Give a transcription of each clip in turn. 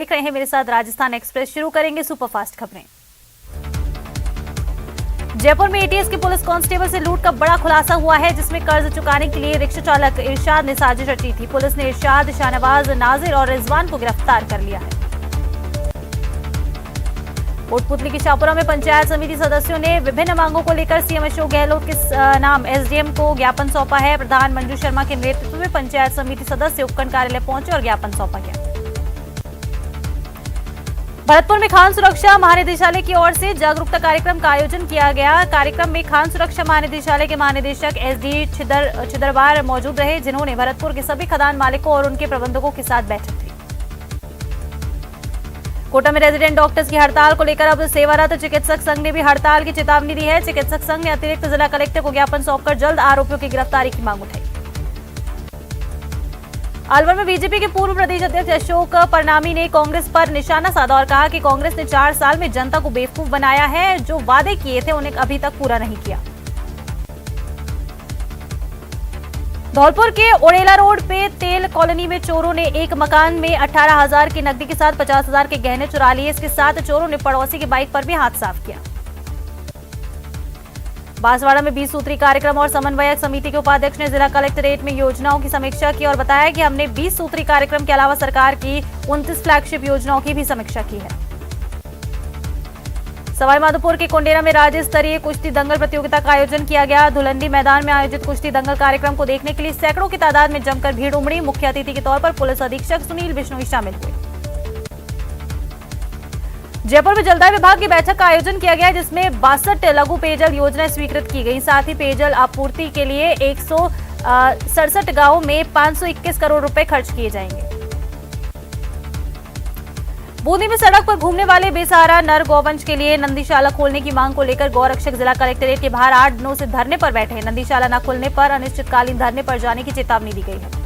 देख रहे हैं मेरे साथ राजस्थान एक्सप्रेस। शुरू करेंगे सुपरफास्ट खबरें। जयपुर में एटीएस के पुलिस कांस्टेबल से लूट का बड़ा खुलासा हुआ है, जिसमें कर्ज चुकाने के लिए रिक्शा चालक इरशाद ने साजिश रची थी। पुलिस ने इरशाद, शाहनवाज, नाजिर और रिजवान को गिरफ्तार कर लिया है। कोटपुतली की शाहपुरा में पंचायत समिति सदस्यों ने विभिन्न मांगों को लेकर सीएम अशोक गहलोत के नाम एसडीएम को ज्ञापन सौंपा है। प्रधान मंजू शर्मा के नेतृत्व में पंचायत समिति सदस्य उपखंड कार्यालय पहुंचे और ज्ञापन सौंपा गया। भरतपुर में खान सुरक्षा महानिदेशालय की ओर से जागरूकता कार्यक्रम का आयोजन किया गया। कार्यक्रम में खान सुरक्षा महानिदेशालय के महानिदेशक एसडी छिदरवार मौजूद रहे, जिन्होंने भरतपुर के सभी खदान मालिकों और उनके प्रबंधकों के साथ बैठक की। कोटा में रेजिडेंट डॉक्टर्स की हड़ताल को लेकर अब सेवारत चिकित्सक संघ ने भी हड़ताल की चेतावनी दी है। चिकित्सक संघ ने अतिरिक्त जिला कलेक्टर को ज्ञापन सौंपकर जल्द आरोपियों की गिरफ्तारी की मांग उठाई। अलवर में बीजेपी के पूर्व प्रदेश अध्यक्ष अशोक परनामी ने कांग्रेस पर निशाना साधा और कहा कि कांग्रेस ने 4 साल में जनता को बेवकूफ बनाया है। जो वादे किए थे उन्हें अभी तक पूरा नहीं किया। धौलपुर के ओड़ेला रोड पे तेल कॉलोनी में चोरों ने एक मकान में 18,000 की नकदी के साथ 50,000 के गहने चुरा लिए। इसके साथ चोरों ने पड़ोसी की बाइक पर भी हाथ साफ किया। बांसवाड़ा में 20 सूत्री कार्यक्रम और समन्वयक समिति के उपाध्यक्ष ने जिला कलेक्ट्रेट में योजनाओं की समीक्षा की और बताया कि हमने 20 सूत्री कार्यक्रम के अलावा सरकार की 29 फ्लैगशिप योजनाओं की भी समीक्षा की है। सवाईमाधोपुर के कोंडेरा में राज्य स्तरीय कुश्ती दंगल प्रतियोगिता का आयोजन किया गया। धुलंडी मैदान में आयोजित कुश्ती दंगल कार्यक्रम को देखने के लिए सैकड़ों की तादाद में जमकर भीड़ उमड़ी। मुख्य अतिथि के तौर पर पुलिस अधीक्षक सुनील बिश्नोई शामिल हुए। जयपुर में जलदाय विभाग की बैठक का आयोजन किया गया, जिसमें 62 लघु पेयजल योजनाएं स्वीकृत की गई। साथ ही पेयजल आपूर्ति के लिए 167 गांवों में 521 करोड़ रुपए खर्च किए जाएंगे। बूंदी में सड़क पर घूमने वाले बेसहारा नर गौवंश के लिए नंदीशाला खोलने की मांग को लेकर गौरक्षक जिला कलेक्ट्रेट के बाहर 8 दिनों से धरने पर बैठे हैं। नंदीशाला न खुलने पर अनिश्चितकालीन धरने पर जाने की चेतावनी दी गई है।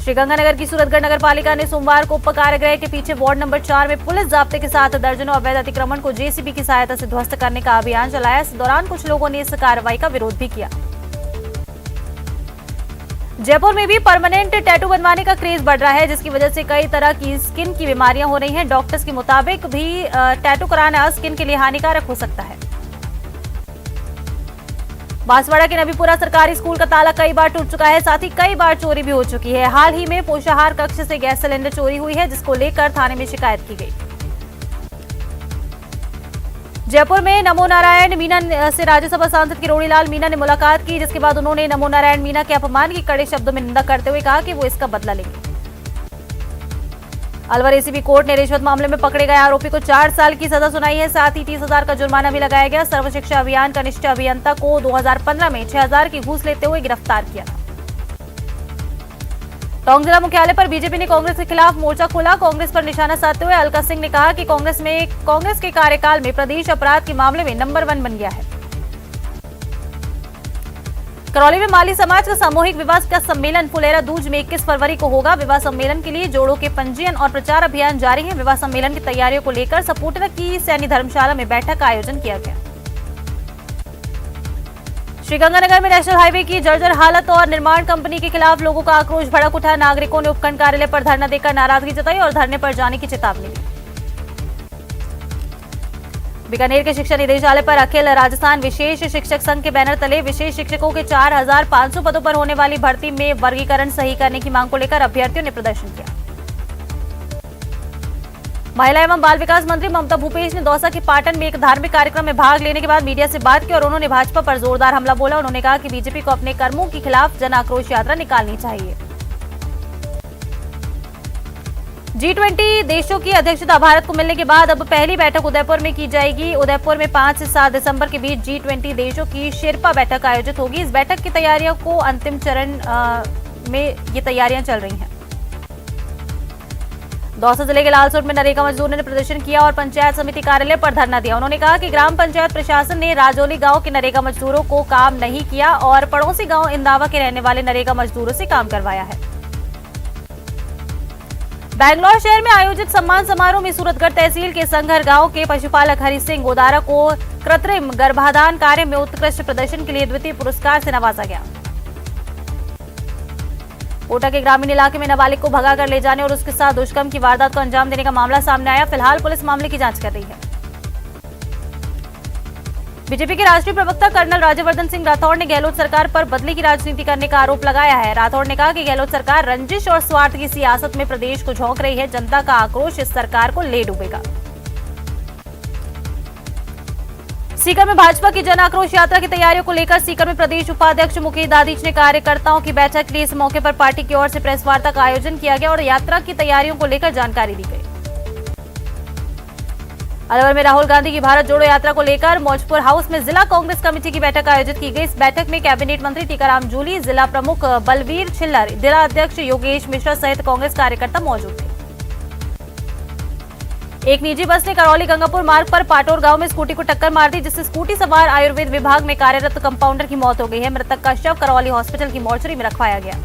श्रीगंगानगर की सूरतगढ़ नगर पालिका ने सोमवार को उप कारागृह के पीछे वार्ड नंबर 4 में पुलिस जाब्ते के साथ दर्जनों अवैध अतिक्रमण को जेसीबी की सहायता से ध्वस्त करने का अभियान चलाया। इस दौरान कुछ लोगों ने इस कार्रवाई का विरोध भी किया। जयपुर में भी परमानेंट टैटू बनवाने का क्रेज बढ़ रहा है, जिसकी वजह से कई तरह की स्किन की बीमारियां हो रही हैं। डॉक्टर्स के मुताबिक भी टैटू कराना स्किन के लिए हानिकारक हो सकता है। बांसवाड़ा के नबीपुरा सरकारी स्कूल का ताला कई बार टूट चुका है, साथ ही कई बार चोरी भी हो चुकी है। हाल ही में पोषाहार कक्ष से गैस सिलेंडर चोरी हुई है, जिसको लेकर थाने में शिकायत की गई। जयपुर में नमो नारायण मीना से राज्यसभा सांसद किरोड़ीलाल मीना ने मुलाकात की, जिसके बाद उन्होंने नमो नारायण मीना के अपमान की कड़े शब्दों में निंदा करते हुए कहा कि वो इसका बदला लेंगे। अलवर एसीबी कोर्ट ने रिश्वत मामले में पकड़े गए आरोपी को 4 साल की सजा सुनाई है। साथ ही 30,000 का जुर्माना भी लगाया गया। सर्व शिक्षा अभियान का निष्ठा अभियंता को 2015 में 6,000 की घूस लेते हुए गिरफ्तार किया था। टोंक जिला मुख्यालय पर बीजेपी ने कांग्रेस के खिलाफ मोर्चा खोला। कांग्रेस पर निशाना साधते हुए अलका सिंह ने कहा कि कांग्रेस के कार्यकाल में प्रदेश अपराध के मामले में नंबर 1 बन गया है। करौली में माली समाज का सामूहिक विवाह का सम्मेलन फुलेरा दूज में 21 फरवरी को होगा। विवाह सम्मेलन के लिए जोड़ों के पंजीयन और प्रचार अभियान जारी है। विवाह सम्मेलन की तैयारियों को लेकर सपूटरा की सैन्य धर्मशाला में बैठक का आयोजन किया गया। श्रीगंगानगर में नेशनल हाईवे की जर्जर हालत और निर्माण कंपनी के खिलाफ लोगों का आक्रोश भड़क उठा। नागरिकों ने उपखंड कार्यालय पर धरना देकर नाराजगी जताई और धरने पर जाने की चेतावनी दी। बीकानेर के शिक्षा निदेशालय पर अखिल राजस्थान विशेष शिक्षक संघ के बैनर तले विशेष शिक्षकों के 4,500 पदों पर होने वाली भर्ती में वर्गीकरण सही करने की मांग को लेकर अभ्यर्थियों ने प्रदर्शन किया। महिला एवं बाल विकास मंत्री ममता भूपेश ने दौसा के पाटन में एक धार्मिक कार्यक्रम में भाग लेने के बाद मीडिया से बात की और उन्होंने भाजपा पर जोरदार हमला बोला। उन्होंने कहा कि बीजेपी को अपने कर्मों के खिलाफ जन आक्रोश यात्रा निकालनी चाहिए। G20 देशों की अध्यक्षता भारत को मिलने के बाद अब पहली बैठक उदयपुर में की जाएगी। उदयपुर में 5 से 7 दिसंबर के बीच G20 देशों की शेरपा बैठक आयोजित होगी। इस बैठक की तैयारियों को अंतिम चरण में ये तैयारियां चल रही हैं। दौसा जिले के लालसोट में नरेगा मजदूरों ने प्रदर्शन किया और पंचायत समिति कार्यालय पर धरना दिया। उन्होंने कहा कि ग्राम पंचायत प्रशासन ने राजौली गांव के नरेगा मजदूरों को काम नहीं किया और पड़ोसी गांव इंदावा के रहने वाले नरेगा मजदूरों से काम करवाया है। बैंगलोर शहर में आयोजित सम्मान समारोह में सूरतगढ़ तहसील के संघर गांव के पशुपालक हरि सिंह गोदारा को कृत्रिम गर्भाधान कार्य में उत्कृष्ट प्रदर्शन के लिए द्वितीय पुरस्कार से नवाजा गया। कोटा के ग्रामीण इलाके में नाबालिग को भगा कर ले जाने और उसके साथ दुष्कर्म की वारदात को अंजाम देने का मामला सामने आया। फिलहाल पुलिस मामले की जांच कर रही है। बीजेपी के राष्ट्रीय प्रवक्ता कर्नल राज्यवर्धन सिंह राठौड़ ने गहलोत सरकार पर बदले की राजनीति करने का आरोप लगाया है। राठौड़ ने कहा कि गहलोत सरकार रंजिश और स्वार्थ की सियासत में प्रदेश को झोंक रही है। जनता का आक्रोश इस सरकार को ले डूबेगा। सीकर में भाजपा की जन आक्रोश यात्रा की तैयारियों को लेकर सीकर में प्रदेश उपाध्यक्ष मुकेश दादीच ने कार्यकर्ताओं की बैठक ली। इस मौके पर पार्टी की ओर से प्रेस वार्ता का आयोजन किया गया और यात्रा की तैयारियों को लेकर जानकारी दी गई। अलवर में राहुल गांधी की भारत जोड़ो यात्रा को लेकर मौजपुर हाउस में जिला कांग्रेस कमेटी की बैठक आयोजित की गई। इस बैठक में कैबिनेट मंत्री टीकाराम जूली, जिला प्रमुख बलवीर छिल्लर, जिला अध्यक्ष योगेश मिश्रा सहित कांग्रेस कार्यकर्ता मौजूद थे। एक निजी बस ने करौली गंगापुर मार्ग पर पाटोर गांव में स्कूटी को टक्कर मार दी, जिससे स्कूटी सवार आयुर्वेद विभाग में कार्यरत कंपाउंडर की मौत हो गई है। मृतक का शव करौली हॉस्पिटल की मोर्चरी में रखवाया गया।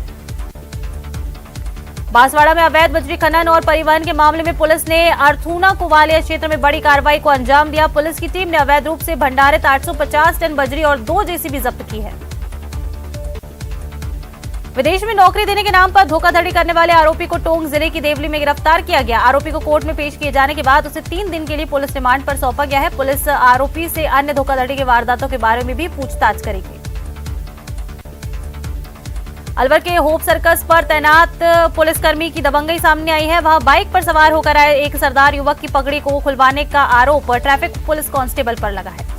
बांसवाड़ा में अवैध बजरी खनन और परिवहन के मामले में पुलिस ने अर्थूना कुवालिया क्षेत्र में बड़ी कार्रवाई को अंजाम दिया। पुलिस की टीम ने अवैध रूप से भंडारित 850 टन बजरी और 2 जेसीबी जब्त की है। विदेश में नौकरी देने के नाम पर धोखाधड़ी करने वाले आरोपी को टोंक जिले की देवली में गिरफ्तार किया गया। आरोपी को कोर्ट में पेश किए जाने के बाद उसे 3 दिन के लिए पुलिस रिमांड पर सौंपा गया है। पुलिस आरोपी से अन्य धोखाधड़ी के वारदातों के बारे में भी पूछताछ करेगी। अलवर के होप सर्कस पर तैनात पुलिसकर्मी की दबंगई सामने आई है। वहां बाइक पर सवार होकर आए एक सरदार युवक की पगड़ी को खुलवाने का आरोप ट्रैफिक पुलिस कांस्टेबल पर लगा है।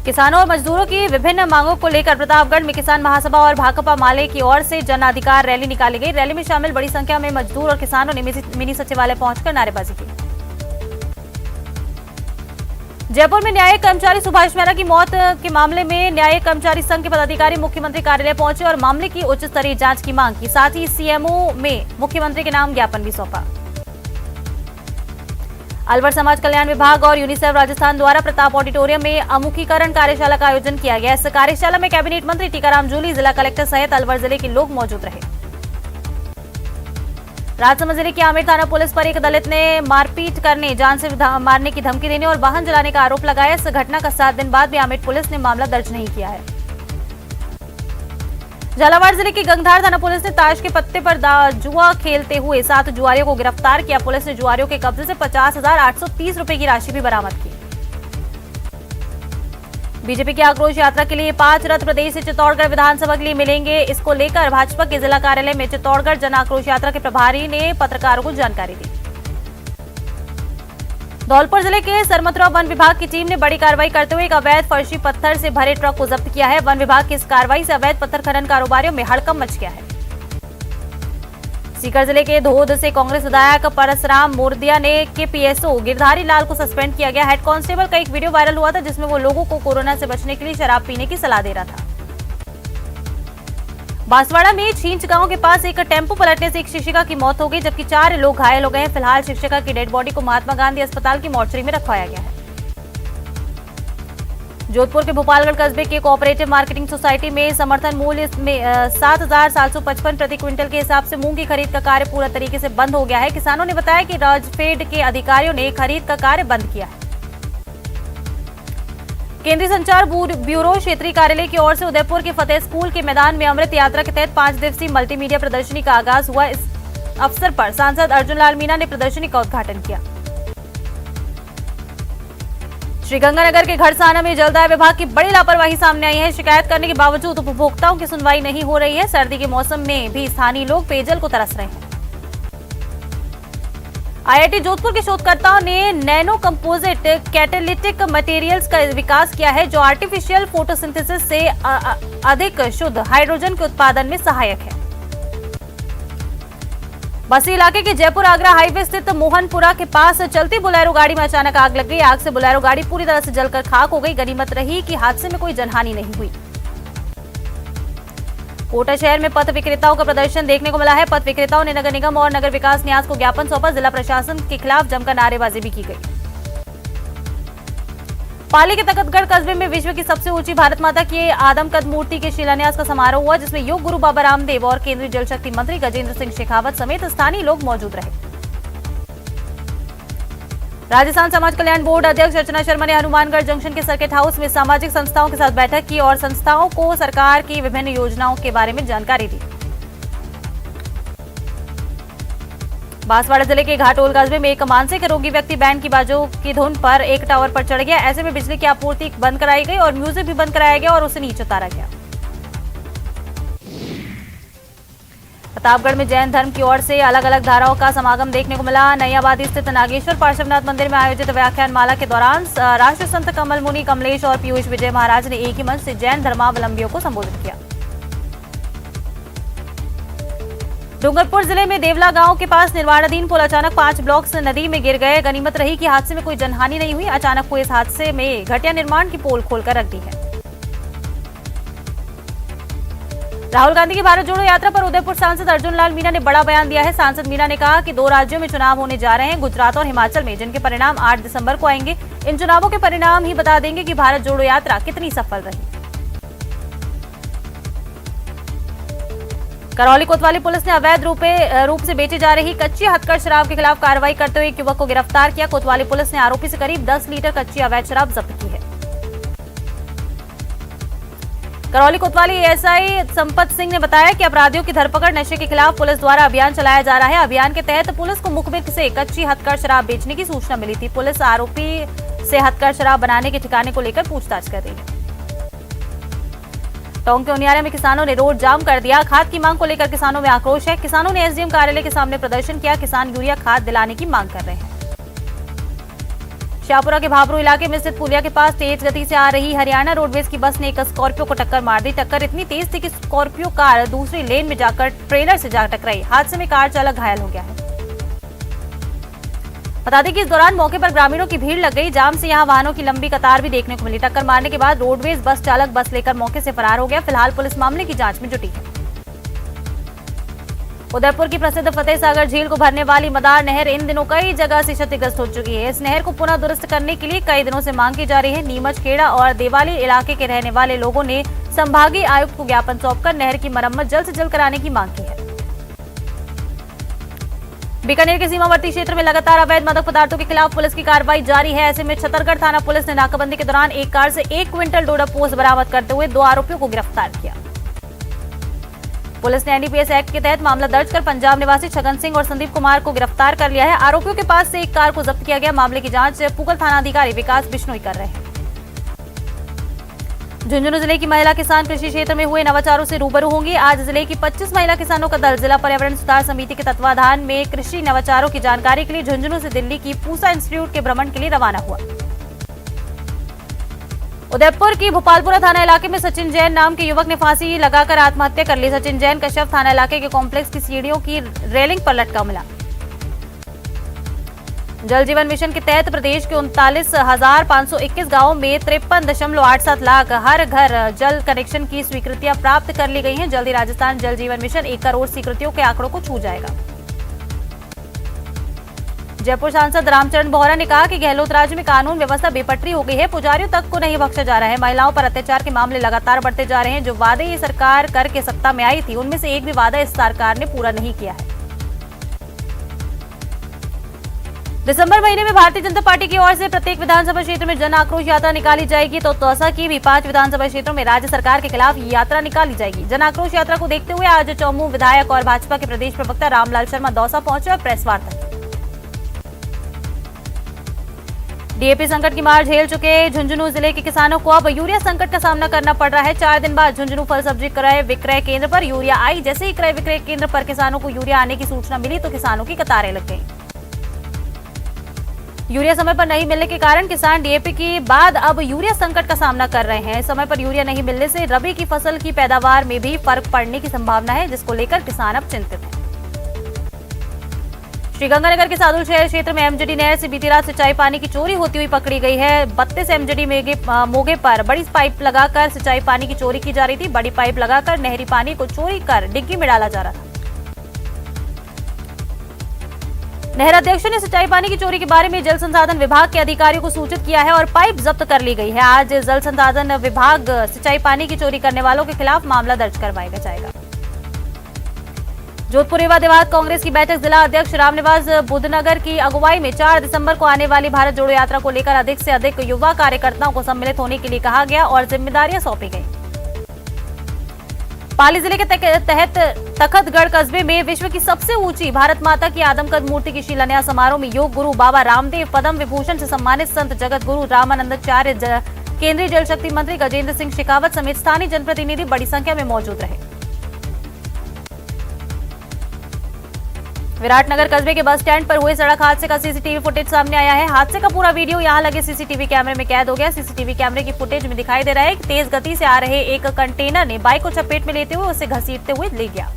किसानों और मजदूरों की विभिन्न मांगों को लेकर प्रतापगढ़ में किसान महासभा और भाकपा माले की ओर से जन अधिकार रैली निकाली गई। रैली में शामिल बड़ी संख्या में मजदूर और किसानों ने मिनी सचिवालय पहुंचकर नारेबाजी की। जयपुर में न्यायिक कर्मचारी सुभाष मेहरा की मौत के मामले में न्यायिक कर्मचारी संघ के पदाधिकारी मुख्यमंत्री कार्यालय पहुंचे और मामले की उच्च स्तरीय जांच की मांग की। साथ ही सीएमओ में मुख्यमंत्री के नाम ज्ञापन भी सौंपा। अलवर समाज कल्याण विभाग और यूनिसेफ राजस्थान द्वारा प्रताप ऑडिटोरियम में अमुखीकरण कार्यशाला का आयोजन किया गया। इस कार्यशाला में कैबिनेट मंत्री टीकाराम जूली, जिला कलेक्टर सहित अलवर जिले के लोग मौजूद रहे। राजसमंद जिले की आमेर थाना पुलिस पर एक दलित ने मारपीट करने, जान से मारने की धमकी देने और वाहन जलाने का आरोप लगाया। इस घटना का 7 दिन बाद भी आमेर पुलिस ने मामला दर्ज नहीं किया है। झालावाड़ जिले की गंगधार थाना पुलिस ने ताश के पत्ते पर जुआ खेलते हुए 7 जुआरियों को गिरफ्तार किया। पुलिस ने जुआरियों के कब्जे से 50,830 रुपए की राशि भी बरामद की। बीजेपी की आक्रोश यात्रा के लिए 5 रथ प्रदेश से चित्तौड़गढ़ विधानसभा के लिए मिलेंगे। इसको लेकर भाजपा के जिला कार्यालय में चित्तौड़गढ़ जन आक्रोश यात्रा के प्रभारी ने पत्रकारों को जानकारी दी। धौलपुर जिले के सरमथुरा वन विभाग की टीम ने बड़ी कार्रवाई करते हुए एक अवैध फर्शी पत्थर से भरे ट्रक को जब्त किया है। वन विभाग की इस कार्रवाई से अवैध पत्थर खनन कारोबारियों में हड़कंप मच गया है। सीकर जिले के धोद से कांग्रेस विधायक परसराम मोरदिया ने के पीएसओ गिरधारी लाल को सस्पेंड किया गया। हेड कांस्टेबल का एक वीडियो वायरल हुआ था जिसमें वो लोगों को कोरोना से बचने के लिए शराब पीने की सलाह दे रहा था। बांसवाड़ा में छींच गांव के पास एक टेम्पो पलटने से एक शिक्षिका की मौत हो गई, जबकि 4 लोग घायल हो गए हैं। फिलहाल शिक्षिका की डेड बॉडी को महात्मा गांधी अस्पताल की मोर्चरी में रखवाया गया है। जोधपुर के भोपालगढ़ कस्बे के कोऑपरेटिव मार्केटिंग सोसाइटी में समर्थन मूल्य में 7,755 प्रति क्विंटल के हिसाब से मूंग की खरीद का कार्य पूरा तरीके से बंद हो गया है। किसानों ने बताया कि राजफेड के अधिकारियों ने खरीद का कार्य बंद किया है। केंद्रीय संचार ब्यूरो क्षेत्रीय कार्यालय की ओर से उदयपुर के फतेह स्कूल के मैदान में अमृत यात्रा के तहत 5 दिवसीय मल्टीमीडिया प्रदर्शनी का आगाज हुआ। इस अवसर पर सांसद अर्जुन लाल मीणा ने प्रदर्शनी का उद्घाटन किया। श्रीगंगानगर के घड़साना में जलदाय विभाग की बड़ी लापरवाही सामने आई है। शिकायत करने के बावजूद उपभोक्ताओं की सुनवाई नहीं हो रही है। सर्दी के मौसम में भी स्थानीय लोग पेयजल को तरस रहे हैं। आईआईटी जोधपुर के शोधकर्ताओं ने नैनो कंपोजिट कैटालिटिक मटेरियल्स का विकास किया है, जो आर्टिफिशियल फोटोसिंथेसिस से अधिक शुद्ध हाइड्रोजन के उत्पादन में सहायक है। बस्ती इलाके के जयपुर आगरा हाईवे स्थित मोहनपुरा के पास चलती बोलेरो गाड़ी में अचानक आग लग गई। आग से बोलेरो गाड़ी पूरी तरह से जलकर खाक हो गई। गनीमत रही कि हादसे में कोई जनहानि नहीं हुई। कोटा शहर में पथ विक्रेताओं का प्रदर्शन देखने को मिला है। पथ विक्रेताओं ने नगर निगम और नगर विकास न्यास को ज्ञापन सौंपा। जिला प्रशासन के खिलाफ जमकर नारेबाजी भी की गई। पाली के तखतगढ़ कस्बे में विश्व की सबसे ऊंची भारत माता की आदमकद मूर्ति के शिलान्यास का समारोह हुआ, जिसमें योग गुरु बाबा रामदेव और केंद्रीय जल शक्ति मंत्री गजेंद्र सिंह शेखावत समेत स्थानीय लोग मौजूद रहे। राजस्थान समाज कल्याण बोर्ड अध्यक्ष अर्चना शर्मा ने हनुमानगढ़ जंक्शन के सर्किट हाउस में सामाजिक संस्थाओं के साथ बैठक की और संस्थाओं को सरकार की विभिन्न योजनाओं के बारे में जानकारी दी। बांसवाड़ा जिले के घाटोल कस्बे में एक मानसिक रोगी व्यक्ति बैंड की बाजों की धुन पर एक टावर पर चढ़ गया। ऐसे में बिजली की आपूर्ति बंद कराई गई और म्यूजिक भी बंद कराया गया और उसे नीचे उतारा गया। प्रतापगढ़ में जैन धर्म की ओर से अलग अलग धाराओं का समागम देखने को मिला। नई आबादी स्थित नागेश्वर पार्श्वनाथ मंदिर में आयोजित व्याख्यान माला के दौरान राष्ट्र संत कमल मुनि कमलेश और पीयूष विजय महाराज ने एक ही मंच से जैन धर्मावलंबियों को संबोधित किया। डूंगरपुर जिले में देवला गांव के पास निर्माणाधीन पुल अचानक 5 ब्लॉक्स नदी में गिर गए। गनीमत रही कि हादसे में कोई जनहानि नहीं हुई। अचानक हुए इस हादसे में घटिया निर्माण की पोल खोलकर रख दी है। राहुल गांधी की भारत जोड़ो यात्रा पर उदयपुर सांसद अर्जुन लाल मीणा ने बड़ा बयान दिया है। सांसद मीणा ने कहा कि 2 राज्यों में चुनाव होने जा रहे हैं, गुजरात और हिमाचल में, जिनके परिणाम 8 दिसंबर को आएंगे। इन चुनावों के परिणाम ही बता देंगे कि भारत जोड़ो यात्रा कितनी सफल रही। करौली कोतवाली पुलिस ने अवैध रूप से बेची जा रही कच्ची हथकढ़ शराब के खिलाफ कार्रवाई करते हुए एक युवक को गिरफ्तार किया। कोतवाली पुलिस ने आरोपी से करीब 10 लीटर कच्ची अवैध शराब जब्त की है। करौली कोतवाली एएसआई संपत सिंह ने बताया कि अपराधियों की धरपकड़ नशे के खिलाफ पुलिस द्वारा अभियान चलाया जा रहा है। अभियान के तहत पुलिस को मुखबिर से कच्ची हथकढ़ शराब बेचने की सूचना मिली थी। पुलिस आरोपी से हथकढ़ शराब बनाने के ठिकाने को लेकर पूछताछ कर रही है। टोंक के उनियारे में किसानों ने रोड जाम कर दिया। खाद की मांग को लेकर किसानों में आक्रोश है। किसानों ने एसडीएम कार्यालय के सामने प्रदर्शन किया। किसान यूरिया खाद दिलाने की मांग कर रहे हैं। शाहपुरा के भाबरू इलाके में स्थित पुलिया के पास तेज गति से आ रही हरियाणा रोडवेज की बस ने एक स्कॉर्पियो को टक्कर मार दी। टक्कर इतनी तेज थी कि स्कॉर्पियो कार दूसरी लेन में जाकर ट्रेलर से जा टकराई। हादसे में कार चालक घायल हो गया है। बता दें कि इस दौरान मौके पर ग्रामीणों की भीड़ लग गई। जाम से यहां वाहनों की लंबी कतार भी देखने को मिली। टक्कर मारने के बाद रोडवेज बस चालक बस लेकर मौके से फरार हो गया। फिलहाल पुलिस मामले की जांच में जुटी है। उदयपुर की प्रसिद्ध फतेह सागर झील को भरने वाली मदार नहर इन दिनों कई जगह से क्षतिग्रस्त हो चुकी है। इस नहर को पुनः दुरुस्त करने के लिए कई दिनों से मांग की जा रही है। नीमच, खेड़ा और देवाली इलाके के रहने वाले लोगों ने संभागीय आयुक्त को ज्ञापन सौंपकर नहर की मरम्मत जल्द से जल्द कराने की मांग की है। बीकानेर के सीमावर्ती क्षेत्र में लगातार अवैध मादक पदार्थों के खिलाफ पुलिस की कार्रवाई जारी है। ऐसे में छतरगढ़ थाना पुलिस ने नाकाबंदी के दौरान एक कार से 1 क्विंटल डोडा पोस्त बरामद करते हुए 2 आरोपियों को गिरफ्तार किया। पुलिस ने एनडीपीएस एक्ट के तहत मामला दर्ज कर पंजाब निवासी छगन सिंह और संदीप कुमार को गिरफ्तार कर लिया है। आरोपियों के पास से एक कार को जब्त किया गया। मामले की जांच पुगल थाना अधिकारी विकास बिश्नोई कर रहे हैं। झुंझुनू जिले की महिला किसान कृषि क्षेत्र में हुए नवाचारों से रूबरू होंगी। आज जिले की 25 महिला किसानों का दल जिला पर्यावरण सुधार समिति के तत्वाधान में कृषि नवाचारों की जानकारी के लिए झुंझुनू से दिल्ली की पूसा इंस्टीट्यूट के भ्रमण के लिए रवाना हुआ। उदयपुर की भोपालपुरा थाना इलाके में सचिन जैन नाम के युवक ने फांसी लगाकर आत्महत्या कर ली। सचिन जैन का शव थाना इलाके के कॉम्प्लेक्स की सीढ़ियों की रेलिंग पर लटका मिला। जल जीवन मिशन के तहत प्रदेश के 39,521 गांवों में 53.87 लाख हर घर जल कनेक्शन की स्वीकृतियां प्राप्त कर ली गई हैं। जल्द ही राजस्थान जल जीवन मिशन 1 करोड़ स्वीकृतियों के आंकड़ों को छू जाएगा। जयपुर सांसद रामचरण बोहरा ने कहा कि गहलोत राज्य में कानून व्यवस्था बेपटरी हो गई है। पुजारियों तक को नहीं बख्शा जा रहा है। महिलाओं पर अत्याचार के मामले लगातार बढ़ते जा रहे हैं। जो वादे ये सरकार करके सत्ता में आई थी, उनमें से एक भी वादा इस सरकार ने पूरा नहीं किया है। दिसंबर महीने में भारतीय जनता पार्टी की ओर से प्रत्येक विधानसभा क्षेत्र में जन आक्रोश यात्रा निकाली जाएगी। तो दौसा की भी 5 विधानसभा क्षेत्रों में राज्य सरकार के खिलाफ यात्रा निकाली जाएगी। जन आक्रोश यात्रा को देखते हुए आज चौमू विधायक और भाजपा के प्रदेश प्रवक्ता रामलाल शर्मा दौसा पहुंचे और प्रेस वार्ता की। डीएपी संकट की मार झेल चुके झुंझुनू जिले के किसानों को अब यूरिया संकट का सामना करना पड़ रहा है। 4 दिन बाद झुंझुनू फल सब्जी क्रय विक्रय केंद्र पर यूरिया आई। जैसे ही क्रय विक्रय केंद्र पर किसानों को यूरिया आने की सूचना मिली तो किसानों की कतारें लग गईं। यूरिया समय पर नहीं मिलने के कारण किसान डीएपी के बाद अब यूरिया संकट का सामना कर रहे हैं। समय पर यूरिया नहीं मिलने से रबी की फसल की पैदावार में भी फर्क पड़ने की संभावना है, जिसको लेकर किसान अब चिंतित हैं। श्रीगंगानगर के सादुल शहर क्षेत्र में एमजीडी नहर से बीती रात सिंचाई पानी की चोरी होती हुई पकड़ी गई है। 32 एमजीडी मोगे पर बड़ी पाइप लगाकर सिंचाई पानी की चोरी की जा रही थी। बड़ी पाइप लगाकर नहरी पानी को चोरी कर डिग्गी में डाला जा रहा था। नहर अध्यक्ष ने सिंचाई पानी की चोरी के बारे में जल संसाधन विभाग के अधिकारियों को सूचित किया है और पाइप जब्त कर ली गई है। आज जल संसाधन विभाग सिंचाई पानी की चोरी करने वालों के खिलाफ मामला दर्ज करवाया जाएगा। जोधपुर युवा देवात कांग्रेस की बैठक जिला अध्यक्ष रामनिवास बुद्धनगर की अगुवाई में 4 दिसंबर को आने वाली भारत जोड़ो यात्रा को लेकर अधिक से अधिक युवा कार्यकर्ताओं को सम्मिलित होने के लिए कहा गया और जिम्मेदारियां सौंपी गई। पाली जिले के तहत तखतगढ़ कस्बे में विश्व की सबसे ऊंची भारत माता की आदमकद मूर्ति की शिलान्यास समारोह में योग गुरु बाबा रामदेव पद्म विभूषण से सम्मानित संत जगत गुरु रामानंदाचार्य, केंद्रीय जल शक्ति मंत्री गजेंद्र सिंह शेखावत समेत स्थानीय जनप्रतिनिधि बड़ी संख्या में मौजूद रहे। विराटनगर कस्बे के बस स्टैंड पर हुए सड़क हादसे का सीसीटीवी फुटेज सामने आया है। हादसे का पूरा वीडियो यहां लगे सीसीटीवी कैमरे में कैद हो गया। सीसीटीवी कैमरे की फुटेज में दिखाई दे रहा है कि तेज गति से आ रहे एक कंटेनर ने बाइक को चपेट में लेते हुए उसे घसीटते हुए ले गया।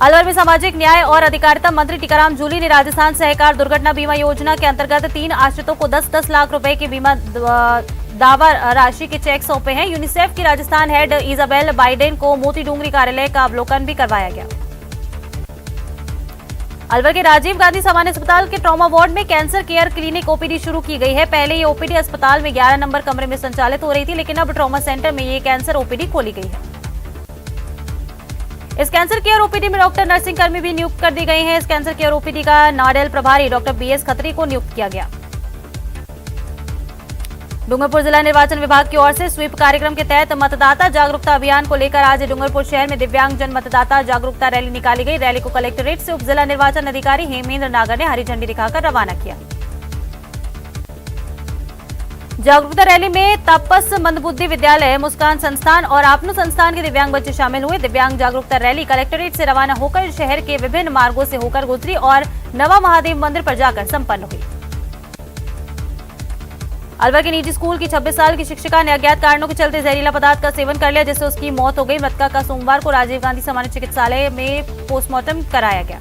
अलवर में सामाजिक न्याय और अधिकारिता मंत्री टीकाराम जूली ने राजस्थान सहकार दुर्घटना बीमा योजना के अंतर्गत 3 आश्रितों को 10-10 लाख रुपए के बीमा दावा राशि के चेक सौंपे हैं। यूनिसेफ की राजस्थान हेड इजाबेल बाइडेन को मोती डूंगरी कार्यालय का अवलोकन भी करवाया गया। अलवर के राजीव गांधी सामान्य अस्पताल के ट्रॉमा वार्ड में कैंसर केयर क्लिनिक ओपीडी शुरू की गई है। पहले ये ओपीडी अस्पताल में 11 नंबर कमरे में संचालित हो रही थी, लेकिन अब ट्रॉमा सेंटर में ये कैंसर ओपीडी खोली गई है। इस कैंसर केयर ओपीडी में डॉक्टर नर्सिंग कर्मी भी नियुक्त कर दी गई हैं। इस कैंसर केयर ओपीडी का नोडल प्रभारी डॉक्टर बीएस खत्री को नियुक्त किया गया। डूंगरपुर जिला निर्वाचन विभाग की ओर से स्वीप कार्यक्रम के तहत मतदाता जागरूकता अभियान को लेकर आज डूंगरपुर शहर में दिव्यांग जन मतदाता जागरूकता रैली निकाली गई। रैली को कलेक्ट्रेट से उप जिला निर्वाचन अधिकारी हेमेंद्र नागर ने हरी झंडी दिखाकर रवाना किया। जागरूकता रैली में तापस मंदबुद्धि विद्यालय, मुस्कान संस्थान और आपनू संस्थान के दिव्यांग बच्चे शामिल हुए। दिव्यांग जागरूकता रैली कलेक्ट्रेट से रवाना होकर शहर के विभिन्न मार्गों से होकर गुजरी और नवा महादेव मंदिर पर जाकर संपन्न हुई। अलवर के निजी स्कूल की 26 साल की शिक्षिका ने अज्ञात कारणों के चलते जहरीला पदार्थ का सेवन कर लिया, जिससे उसकी मौत हो गई। मृतका का सोमवार को राजीव गांधी सामान्य चिकित्सालय में पोस्टमार्टम कराया गया।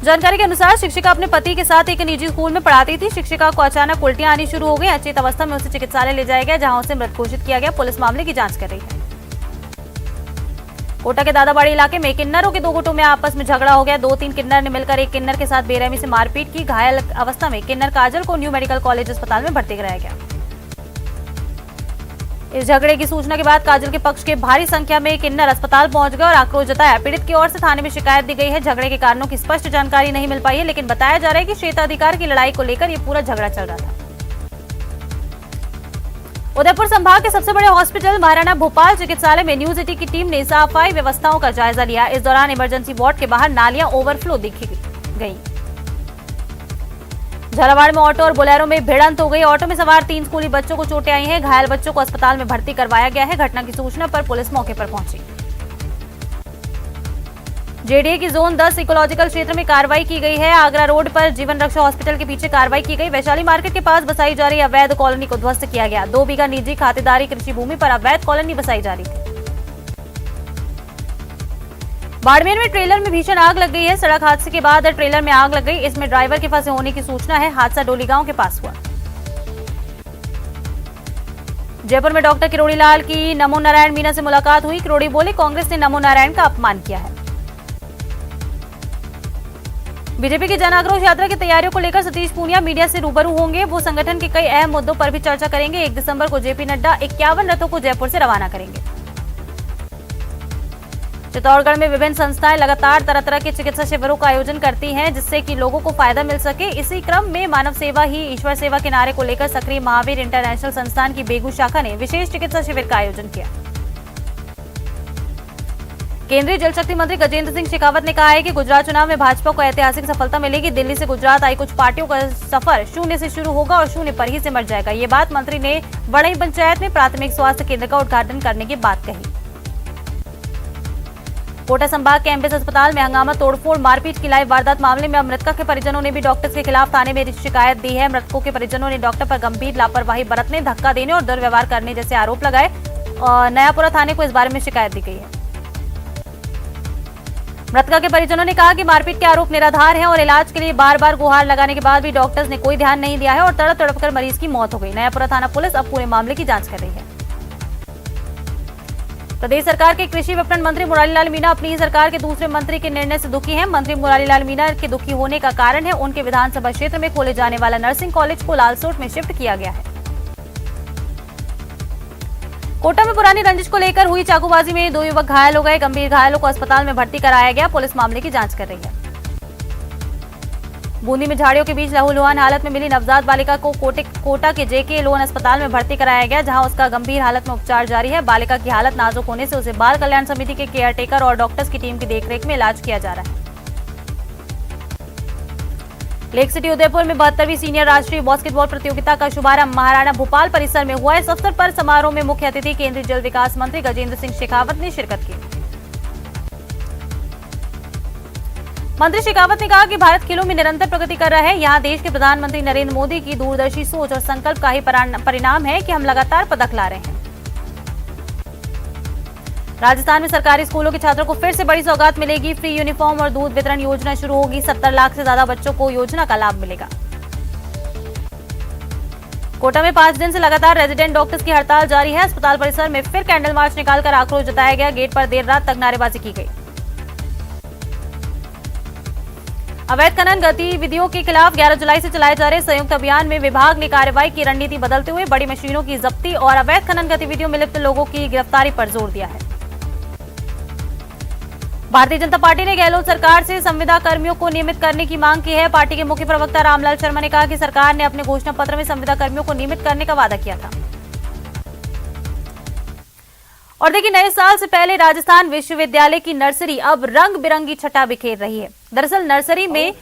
जानकारी के अनुसार शिक्षिका अपने पति के साथ एक निजी स्कूल में पढ़ाती थी। शिक्षिका को अचानक उल्टियां आनी शुरू हो गई। अचेत अवस्था में उसे चिकित्सालय ले जाया गया, जहां उसे मृत घोषित किया गया। पुलिस मामले की जांच कर रही है। कोटा के दादाबाड़ी इलाके में किन्नरों के 2 गुटों में आपस में झगड़ा हो गया। 2-3 किन्नर ने मिलकर एक किन्नर के साथ बेरहमी से मारपीट की। घायल अवस्था में किन्नर काजल को न्यू मेडिकल कॉलेज अस्पताल में भर्ती कराया गया। इस झगड़े की सूचना के बाद काजल के पक्ष के भारी संख्या में किन्नर अस्पताल पहुंच गए और आक्रोश जताया। पीड़ित की ओर से थाने में शिकायत दी गई है। झगड़े के कारणों की स्पष्ट जानकारी नहीं मिल पाई है, लेकिन बताया जा रहा है कि क्षेत्राधिकार की लड़ाई को लेकर ये पूरा झगड़ा चल रहा था। उदयपुर संभाग के सबसे बड़े हॉस्पिटल महाराणा भोपाल चिकित्सालय में न्यूज 18 की टीम ने सफाई व्यवस्थाओं का जायजा लिया। इस दौरान इमरजेंसी वार्ड के बाहर नालियां ओवरफ्लो दिखी गई। झालावाड़ में ऑटो और बोलेरो में भिड़ंत हो गई। ऑटो में सवार 3 स्कूली बच्चों को चोटें आई हैं। घायल बच्चों को अस्पताल में भर्ती करवाया गया है। घटना की सूचना पर पुलिस मौके पर पहुंची। जेडीए की जोन 10 इकोलॉजिकल क्षेत्र में कार्रवाई की गई है। आगरा रोड पर जीवन रक्षा हॉस्पिटल के पीछे कार्रवाई की गई। वैशाली मार्केट के पास बसाई जा रही अवैध कॉलोनी को ध्वस्त किया गया। 2 बीघा निजी खातेदारी कृषि भूमि पर अवैध कॉलोनी बसाई जा रही थी। बाड़मेर में ट्रेलर में भीषण आग लग गई है। सड़क हादसे के बाद ट्रेलर में आग लग गई। इसमें ड्राइवर के फंसे होने की सूचना है। हादसा डोली गांव के पास हुआ। जयपुर में डॉक्टर किरोड़ी लाल की नमो नारायण मीना से मुलाकात हुई। किरोड़ी बोले, कांग्रेस ने नमो नारायण का अपमान किया है। बीजेपी की जन आक्रोश यात्रा की तैयारियों को लेकर सतीश पूनिया मीडिया से रूबरू होंगे। वो संगठन के कई अहम मुद्दों पर भी चर्चा करेंगे। 1 दिसंबर को जेपी नड्डा 51 रथों को जयपुर से रवाना करेंगे। चित्तौड़गढ़ में विभिन्न संस्थाएं लगातार तरह तरह के चिकित्सा शिविरों का आयोजन करती हैं, जिससे कि लोगों को फायदा मिल सके। इसी क्रम में मानव सेवा ही ईश्वर सेवा के नारे को लेकर सक्रिय महावीर इंटरनेशनल संस्थान की बेगू शाखा ने विशेष चिकित्सा शिविर का आयोजन किया। केंद्रीय जल शक्ति मंत्री गजेंद्र सिंह शेखावत ने कहा है कि गुजरात चुनाव में भाजपा को ऐतिहासिक सफलता मिलेगी। दिल्ली से गुजरात आई कुछ पार्टियों का सफर 0 से शुरू होगा और 0 पर ही सिमट जाएगा। ये बात मंत्री ने वड़ई पंचायत में प्राथमिक स्वास्थ्य केंद्र का उद्घाटन करने की बात कही। कोटा संभाग के एमबीएस अस्पताल में हंगामा, तोड़फोड़, मारपीट की लाइव वारदात मामले में मृतका के परिजनों ने भी डॉक्टर्स के खिलाफ थाने में शिकायत दी है। मृतकों के परिजनों ने डॉक्टर पर गंभीर लापरवाही बरतने, धक्का देने और दुर्व्यवहार करने जैसे आरोप लगाए। और नयापुरा थाने को इस बारे में शिकायत दी गई है। मृतका के परिजनों ने कहा कि मारपीट के आरोप निराधार हैं और इलाज के लिए बार बार गुहार लगाने के बाद भी डॉक्टर्स ने कोई ध्यान नहीं दिया है और तड़प तड़प कर मरीज की मौत हो गई। नयापुरा थाना पुलिस अब पूरे मामले की जांच कर रही है। प्रदेश सरकार के कृषि विपणन मंत्री मुरारीलाल मीणा अपनी ही सरकार के दूसरे मंत्री के निर्णय से दुखी हैं। मंत्री मुरारीलाल मीणा के दुखी होने का कारण है उनके विधानसभा क्षेत्र में खोले जाने वाला नर्सिंग कॉलेज को लालसोट में शिफ्ट किया गया है। कोटा में पुरानी रंजिश को लेकर हुई चाकूबाजी में 2 युवक घायल हो गए। गंभीर घायलों को अस्पताल में भर्ती कराया गया। पुलिस मामले की जांच कर रही है। बूंदी में झाड़ियों के बीच लहूलुहान हालत में मिली नवजात बालिका को कोटा के जेके लोन अस्पताल में भर्ती कराया गया, जहां उसका गंभीर हालत में उपचार जारी है। बालिका की हालत नाजुक होने से उसे बाल कल्याण समिति के केयरटेकर और डॉक्टर्स की टीम की देखरेख में इलाज किया जा रहा है। लेक सिटी उदयपुर में 72वीं सीनियर राष्ट्रीय बास्केटबॉल प्रतियोगिता का शुभारंभ महाराणा भोपाल परिसर में हुआ। इस अवसर पर समारोह में मुख्य अतिथि केंद्रीय जल विकास मंत्री गजेंद्र सिंह शेखावत ने शिरकत की। मंत्री शेखावत ने कहा कि भारत खेलों में निरंतर प्रगति कर रहा है। यहां देश के प्रधानमंत्री नरेंद्र मोदी की दूरदर्शी सोच और संकल्प का ही परिणाम है कि हम लगातार पदक ला रहे हैं। राजस्थान में सरकारी स्कूलों के छात्रों को फिर से बड़ी सौगात मिलेगी। फ्री यूनिफॉर्म और दूध वितरण योजना शुरू होगी। 70 लाख से ज्यादा बच्चों को योजना का लाभ मिलेगा। कोटा में 5 दिन से लगातार रेजिडेंट डॉक्टर्स की हड़ताल जारी है। अस्पताल परिसर में फिर कैंडल मार्च निकालकर आक्रोश जताया गया। गेट पर देर रात तक नारेबाजी की गई। अवैध खनन गतिविधियों के खिलाफ 11 जुलाई से चलाए जा रहे संयुक्त अभियान में विभाग ने कार्रवाई की रणनीति बदलते हुए बड़ी मशीनों की जब्ती और अवैध खनन गतिविधियों में लिप्त लोगों की गिरफ्तारी पर जोर दिया है। भारतीय जनता पार्टी ने गहलोत सरकार से संविदा कर्मियों को नियमित करने की मांग की है। पार्टी के मुख्य प्रवक्ता रामलाल शर्मा ने कहा कि सरकार ने अपने घोषणा पत्र में संविदा कर्मियों को नियमित करने का वादा किया था। और देखिए, नए साल से पहले राजस्थान विश्वविद्यालय की नर्सरी अब रंग बिरंगी छटा बिखेर रही है। दरअसल नर्सरी में